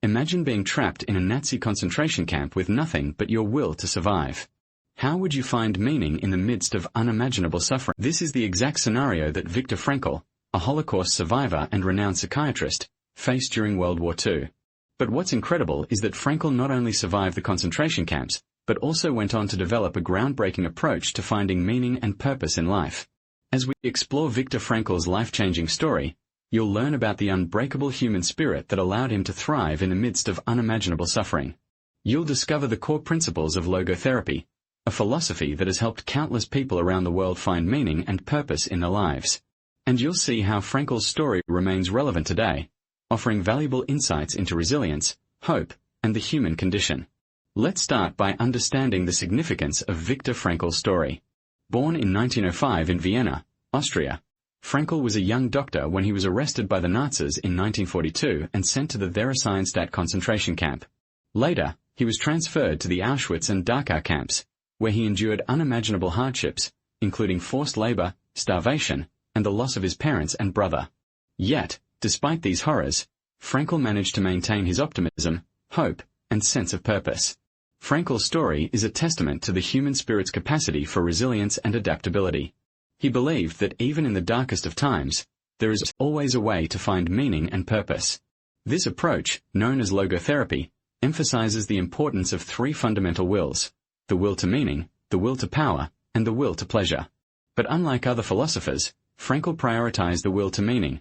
Imagine being trapped in a Nazi concentration camp with nothing but your will to survive. How would you find meaning in the midst of unimaginable suffering? This is the exact scenario that Viktor Frankl, a Holocaust survivor and renowned psychiatrist, faced during World War II. But what's incredible is that Frankl not only survived the concentration camps, but also went on to develop a groundbreaking approach to finding meaning and purpose in life. As we explore Viktor Frankl's life-changing story, you'll learn about the unbreakable human spirit that allowed him to thrive in the midst of unimaginable suffering. You'll discover the core principles of logotherapy, a philosophy that has helped countless people around the world find meaning and purpose in their lives. And you'll see how Frankl's story remains relevant today, offering valuable insights into resilience, hope, and the human condition. Let's start by understanding the significance of Viktor Frankl's story. Born in 1905 in Vienna, Austria, Frankl was a young doctor when he was arrested by the Nazis in 1942 and sent to the Theresienstadt concentration camp. Later, he was transferred to the Auschwitz and Dachau camps, where he endured unimaginable hardships, including forced labor, starvation, and the loss of his parents and brother. Yet, despite these horrors, Frankl managed to maintain his optimism, hope, and sense of purpose. Frankl's story is a testament to the human spirit's capacity for resilience and adaptability. He believed that even in the darkest of times, there is always a way to find meaning and purpose. This approach, known as logotherapy, emphasizes the importance of three fundamental wills: the will to meaning, the will to power, and the will to pleasure. But unlike other philosophers, Frankl prioritized the will to meaning,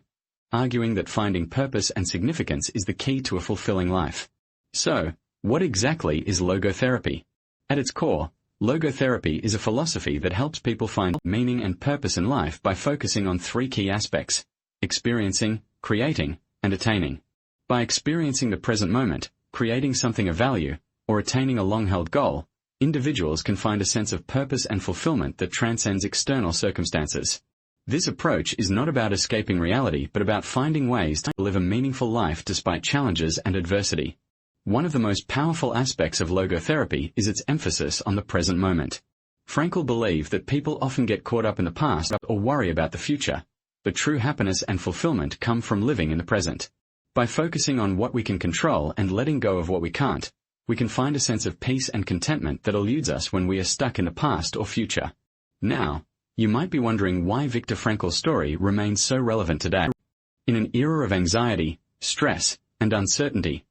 arguing that finding purpose and significance is the key to a fulfilling life. So, what exactly is logotherapy? At its core, logotherapy is a philosophy that helps people find meaning and purpose in life by focusing on three key aspects: experiencing, creating, and attaining. By experiencing the present moment, creating something of value, or attaining a long-held goal, individuals can find a sense of purpose and fulfillment that transcends external circumstances. This approach is not about escaping reality but about finding ways to live a meaningful life despite challenges and adversity. One of the most powerful aspects of logotherapy is its emphasis on the present moment. Frankl believed that people often get caught up in the past or worry about the future, but true happiness and fulfillment come from living in the present. By focusing on what we can control and letting go of what we can't, we can find a sense of peace and contentment that eludes us when we are stuck in the past or future. Now, you might be wondering why Viktor Frankl's story remains so relevant today. In an era of anxiety, stress, and uncertainty,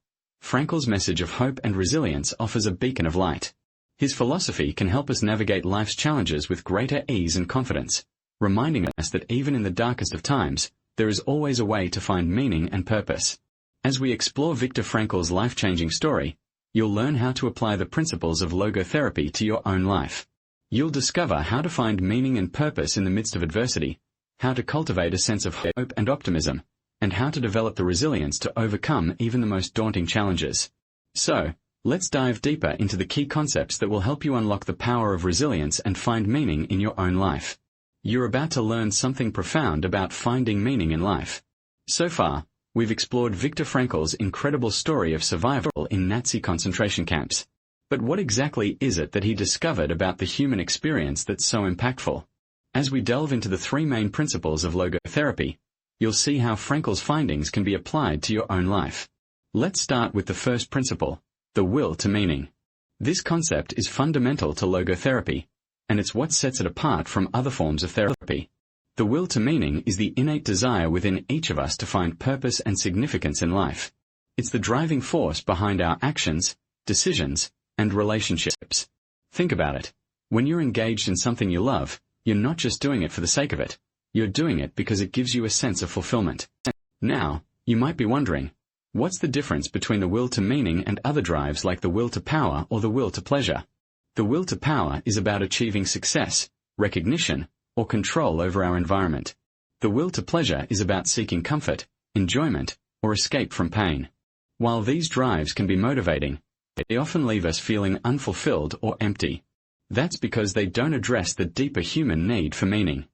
Frankl's message of hope and resilience offers a beacon of light. His philosophy can help us navigate life's challenges with greater ease and confidence, reminding us that even in the darkest of times, there is always a way to find meaning and purpose. As we explore Viktor Frankl's life-changing story, you'll learn how to apply the principles of logotherapy to your own life. You'll discover how to find meaning and purpose in the midst of adversity, how to cultivate a sense of hope and optimism, and how to develop the resilience to overcome even the most daunting challenges. So, let's dive deeper into the key concepts that will help you unlock the power of resilience and find meaning in your own life. You're about to learn something profound about finding meaning in life. So far, we've explored Viktor Frankl's incredible story of survival in Nazi concentration camps. But what exactly is it that he discovered about the human experience that's so impactful? As we delve into the three main principles of logotherapy, you'll see how Frankl's findings can be applied to your own life. Let's start with the first principle, the will to meaning. This concept is fundamental to logotherapy, and it's what sets it apart from other forms of therapy. The will to meaning is the innate desire within each of us to find purpose and significance in life. It's the driving force behind our actions, decisions, and relationships. Think about it. When you're engaged in something you love, you're not just doing it for the sake of it. You're doing it because it gives you a sense of fulfillment. Now, you might be wondering, what's the difference between the will to meaning and other drives like the will to power or the will to pleasure? The will to power is about achieving success, recognition, or control over our environment. The will to pleasure is about seeking comfort, enjoyment, or escape from pain. While these drives can be motivating, they often leave us feeling unfulfilled or empty. That's because they don't address the deeper human need for meaning.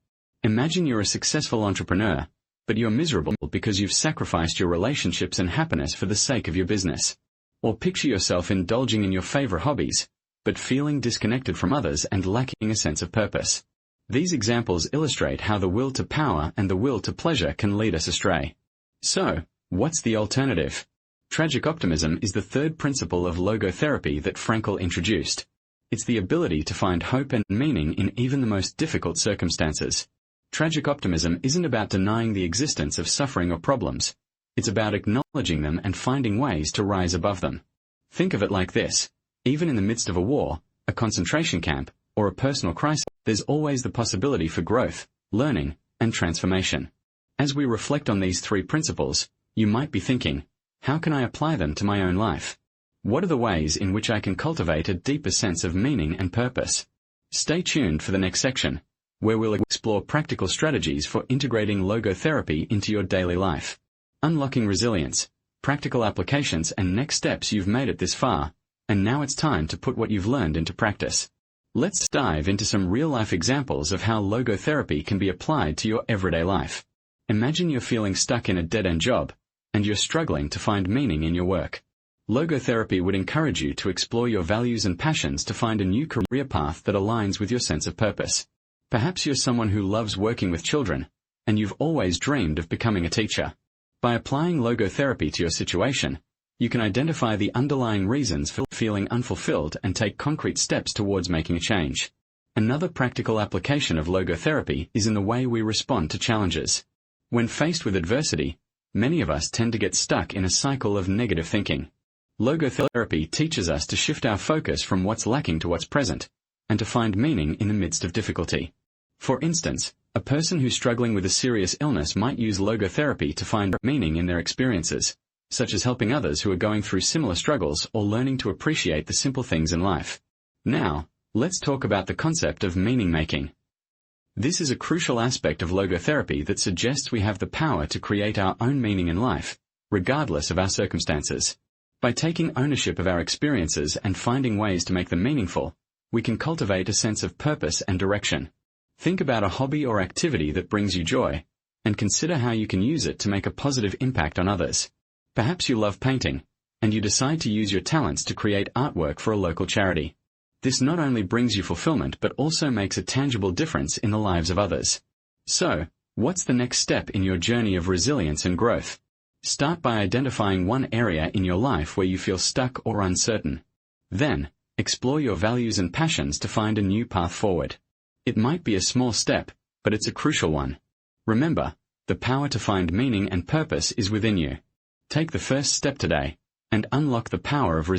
Imagine you're a successful entrepreneur, but you're miserable because you've sacrificed your relationships and happiness for the sake of your business. Or picture yourself indulging in your favorite hobbies, but feeling disconnected from others and lacking a sense of purpose. These examples illustrate how the will to power and the will to pleasure can lead us astray. So, what's the alternative? Tragic optimism is the third principle of logotherapy that Frankl introduced. It's the ability to find hope and meaning in even the most difficult circumstances. Tragic optimism isn't about denying the existence of suffering or problems. It's about acknowledging them and finding ways to rise above them. Think of it like this. Even in the midst of a war, a concentration camp, or a personal crisis, there's always the possibility for growth, learning, and transformation. As we reflect on these three principles, you might be thinking, how can I apply them to my own life? What are the ways in which I can cultivate a deeper sense of meaning and purpose? Stay tuned for the next section, where we'll explore practical strategies for integrating logotherapy into your daily life. Unlocking resilience, practical applications and next steps you've made it this far, and now it's time to put what you've learned into practice. Let's dive into some real-life examples of how logotherapy can be applied to your everyday life. Imagine you're feeling stuck in a dead-end job, and you're struggling to find meaning in your work. Logotherapy would encourage you to explore your values and passions to find a new career path that aligns with your sense of purpose. Perhaps you're someone who loves working with children, and you've always dreamed of becoming a teacher. By applying logotherapy to your situation, you can identify the underlying reasons for feeling unfulfilled and take concrete steps towards making a change. Another practical application of logotherapy is in the way we respond to challenges. When faced with adversity, many of us tend to get stuck in a cycle of negative thinking. Logotherapy teaches us to shift our focus from what's lacking to what's present, and to find meaning in the midst of difficulty. For instance, a person who's struggling with a serious illness might use logotherapy to find meaning in their experiences, such as helping others who are going through similar struggles or learning to appreciate the simple things in life. Now, let's talk about the concept of meaning-making. This is a crucial aspect of logotherapy that suggests we have the power to create our own meaning in life, regardless of our circumstances. By taking ownership of our experiences and finding ways to make them meaningful, we can cultivate a sense of purpose and direction. Think about a hobby or activity that brings you joy, and consider how you can use it to make a positive impact on others. Perhaps you love painting, and you decide to use your talents to create artwork for a local charity. This not only brings you fulfillment but also makes a tangible difference in the lives of others. So, what's the next step in your journey of resilience and growth? Start by identifying one area in your life where you feel stuck or uncertain. Then, explore your values and passions to find a new path forward. It might be a small step, but it's a crucial one. Remember, the power to find meaning and purpose is within you. Take the first step today, and unlock the power of resilience.